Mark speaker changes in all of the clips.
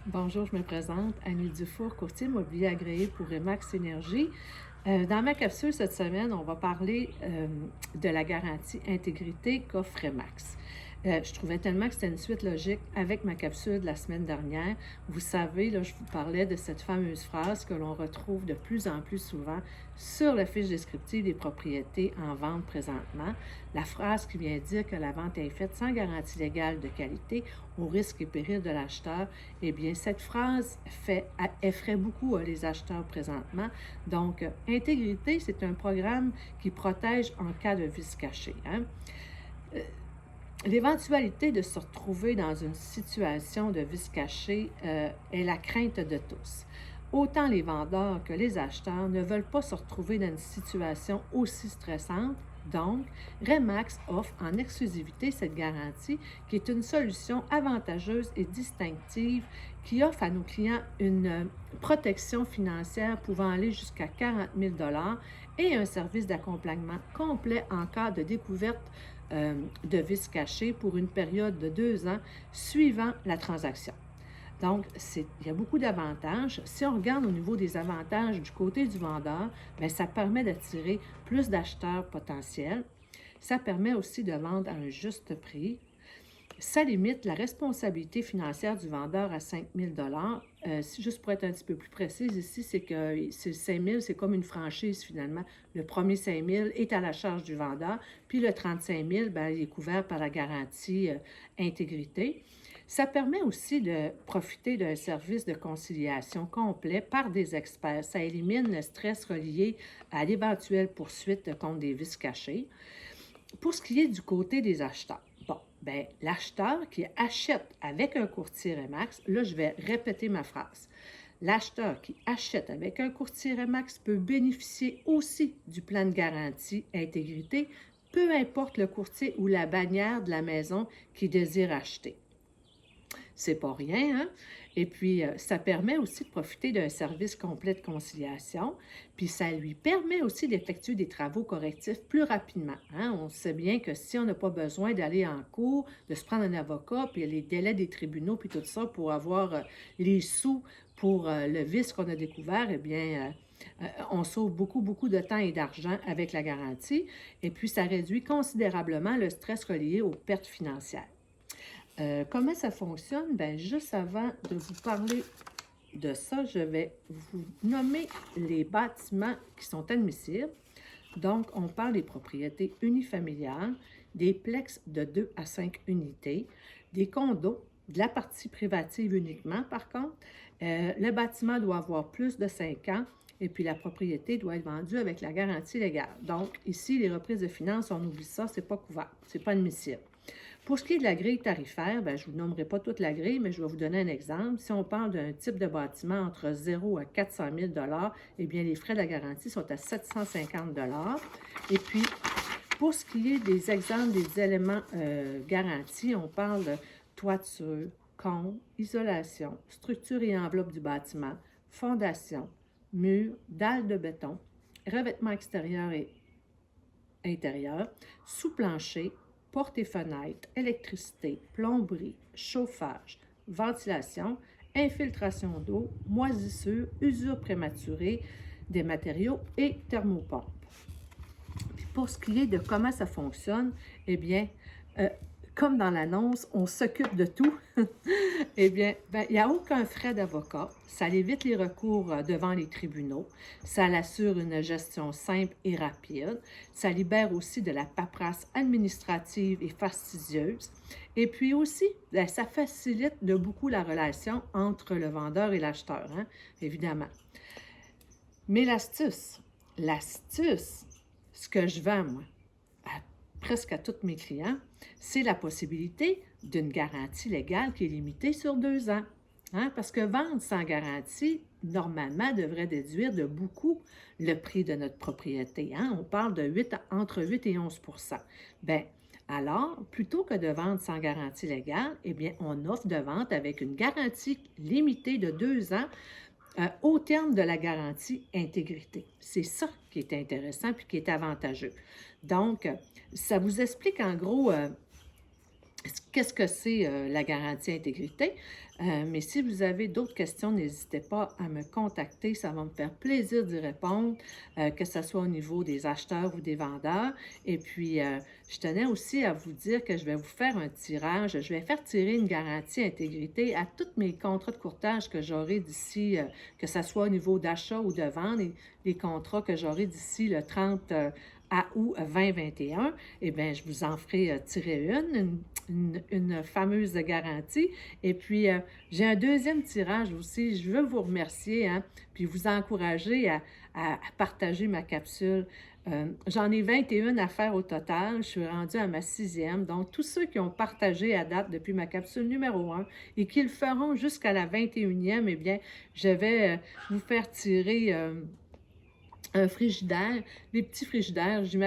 Speaker 1: Bonjour, je me présente, Annie Dufour, courtier immobilier agréé pour Remax Énergie. Dans ma capsule cette semaine, on va parler de la garantie intégrité qu'offre Remax. Je trouvais tellement que c'était une suite logique avec ma capsule de la semaine dernière. Vous savez, là, je vous parlais de cette fameuse phrase que l'on retrouve de plus en plus souvent sur la fiche descriptive des propriétés en vente présentement. La phrase qui vient dire que la vente est faite sans garantie légale de qualité au risque et péril de l'acheteur. Eh bien, cette phrase effraie beaucoup les acheteurs présentement. Donc, intégrité, c'est un programme qui protège en cas de vice caché. Hein? L'éventualité de se retrouver dans une situation de vice caché est la crainte de tous. Autant les vendeurs que les acheteurs ne veulent pas se retrouver dans une situation aussi stressante. Donc, Remax offre en exclusivité cette garantie qui est une solution avantageuse et distinctive qui offre à nos clients une protection financière pouvant aller jusqu'à 40 000 et un service d'accompagnement complet en cas de découverte de vice caché pour une période de 2 ans suivant la transaction. Donc, il y a beaucoup d'avantages. Si on regarde au niveau des avantages du côté du vendeur, bien, ça permet d'attirer plus d'acheteurs potentiels. Ça permet aussi de vendre à un juste prix. Ça limite la responsabilité financière du vendeur à 5 000 juste pour être un petit peu plus précise ici, c'est que 5 000 c'est comme une franchise finalement. Le premier 5 000 est à la charge du vendeur, puis le 35 000 bien, il est couvert par la garantie intégrité. Ça permet aussi de profiter d'un service de conciliation complet par des experts. Ça élimine le stress relié à l'éventuelle poursuite contre des vices cachés. Pour ce qui est du côté des acheteurs, bon, ben l'acheteur qui achète avec un courtier Remax, là, je vais répéter ma phrase. L'acheteur qui achète avec un courtier Remax peut bénéficier aussi du plan de garantie intégrité, peu importe le courtier ou la bannière de la maison qu'il désire acheter. C'est pas rien, hein? Et puis, ça permet aussi de profiter d'un service complet de conciliation, puis ça lui permet aussi d'effectuer des travaux correctifs plus rapidement. Hein? On sait bien que si on n'a pas besoin d'aller en cours, de se prendre un avocat, puis les délais des tribunaux, puis tout ça, pour avoir les sous pour le vice qu'on a découvert, eh bien, on sauve beaucoup, beaucoup de temps et d'argent avec la garantie. Et puis, ça réduit considérablement le stress relié aux pertes financières. Comment ça fonctionne? Bien, juste avant de vous parler de ça, je vais vous nommer les bâtiments qui sont admissibles. Donc, on parle des propriétés unifamiliales, des plexes de 2 à 5 unités, des condos, de la partie privative uniquement, par contre. Le bâtiment doit avoir plus de 5 ans et puis la propriété doit être vendue avec la garantie légale. Donc, ici, les reprises de finances, on oublie ça, c'est pas couvert, c'est pas admissible. Pour ce qui est de la grille tarifaire, bien, je ne vous nommerai pas toute la grille, mais je vais vous donner un exemple. Si on parle d'un type de bâtiment entre 0 à 400 000 eh bien, les frais de la garantie sont à 750 Et puis, pour ce qui est des exemples des éléments garantis, on parle de toiture, comble, isolation, structure et enveloppe du bâtiment, fondation, mur, dalles de béton, revêtement extérieur et intérieur, sous-plancher, portes et fenêtres, électricité, plomberie, chauffage, ventilation, infiltration d'eau, moisissure, usure prématurée des matériaux et thermopompe. Puis pour ce qui est de comment ça fonctionne, eh bien, euh, comme dans l'annonce, on s'occupe de tout. Eh bien, il n'y a aucun frais d'avocat. Ça évite les recours devant les tribunaux. Ça assure une gestion simple et rapide. Ça libère aussi de la paperasse administrative et fastidieuse. Et puis aussi, ça facilite de beaucoup la relation entre le vendeur et l'acheteur, hein, évidemment. Mais l'astuce, ce que je vends, moi, presque à tous mes clients, c'est la possibilité d'une garantie légale qui est limitée sur 2 ans. Hein? Parce que vendre sans garantie, normalement, devrait déduire de beaucoup le prix de notre propriété. Hein? On parle de entre 8 et 11 Bien, alors, plutôt que de vendre sans garantie légale, eh bien, on offre de vente avec une garantie limitée de 2 ans au terme de la garantie intégrité. C'est ça qui est intéressant puis qui est avantageux. Donc, ça vous explique en gros qu'est-ce que c'est la garantie intégrité? Mais si vous avez d'autres questions, n'hésitez pas à me contacter. Ça va me faire plaisir d'y répondre, que ce soit au niveau des acheteurs ou des vendeurs. Et puis, je tenais aussi à vous dire que je vais vous faire un tirage. Je vais faire tirer une garantie intégrité à tous mes contrats de courtage que j'aurai d'ici, que ce soit au niveau d'achat ou de vente, les contrats que j'aurai d'ici le 30 à août 2021. Eh bien, je vous en ferai tirer une fameuse garantie. Et puis, j'ai un deuxième tirage aussi. Je veux vous remercier, hein, puis vous encourager à partager ma capsule. J'en ai 21 à faire au total. Je suis rendue à ma 6e. Donc, tous ceux qui ont partagé à date depuis ma capsule numéro 1 et qui le feront jusqu'à la 21e, eh bien, je vais vous faire tirer un frigidaire, des petits frigidaires. Je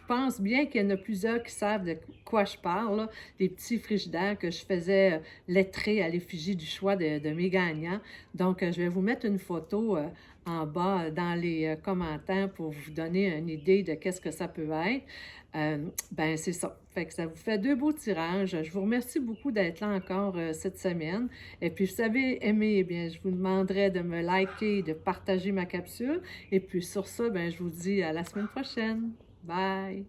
Speaker 1: pense bien qu'il y en a plusieurs qui savent de quoi je parle, là. Des petits frigidaires que je faisais lettrer à l'effigie du choix de mes gagnants. Donc, je vais vous mettre une photo en bas dans les commentaires pour vous donner une idée de qu'est-ce que ça peut être. Ben, c'est ça. Fait que ça vous fait 2 beaux tirages. Je vous remercie beaucoup d'être là encore cette semaine. Et puis, si vous avez aimé, eh bien, je vous demanderai de me liker, de partager ma capsule. Et puis, sur ça, ben, je vous dis à la semaine prochaine. Bye!